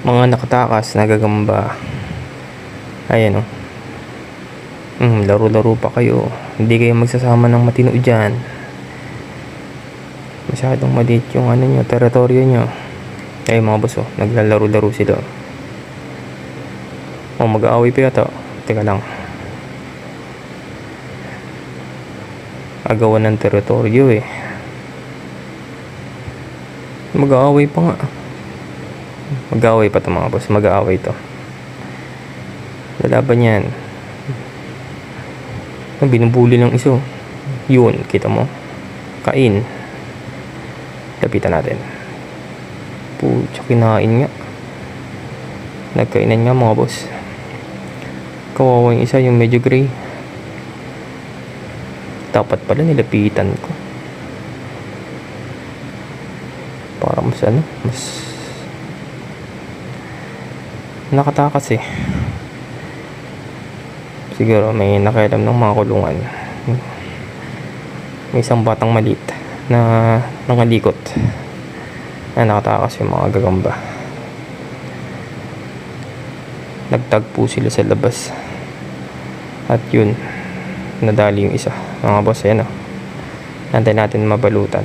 Mga nakatakas, nagagamba. Ayan o. Laro-laro pa kayo. Hindi kayo magsasama ng matino dyan. Masyadong maliit yung ano nyo, teritoryo nyo. Ay mga boss oh, naglalaro-laro sila. Oh, mag-aaway pa yata. Teka lang. Agawan ng teritoryo eh. Mag-aaway pa nga. Mag-aaway pa to mga boss. Mag-aaway to. Lalaban yan. Binubuli ng iso. Yun, kita mo. Kain. Lapitan natin. Pucha, kinain nga. Nagkainan nga mga boss. Kawawa yung isa, yung medyo gray. Dapat pala nilapitan ko. Para mas ano, mas nakatakas eh. Siguro may nakialam ng mga kulungan. May isang batang maliit na nangalikot na nakatakas yung mga gagamba. Nagtagpo sila sa labas. At yun, nadali yung isa. Mga boss, ayan o. Nantayin natin mabalutan.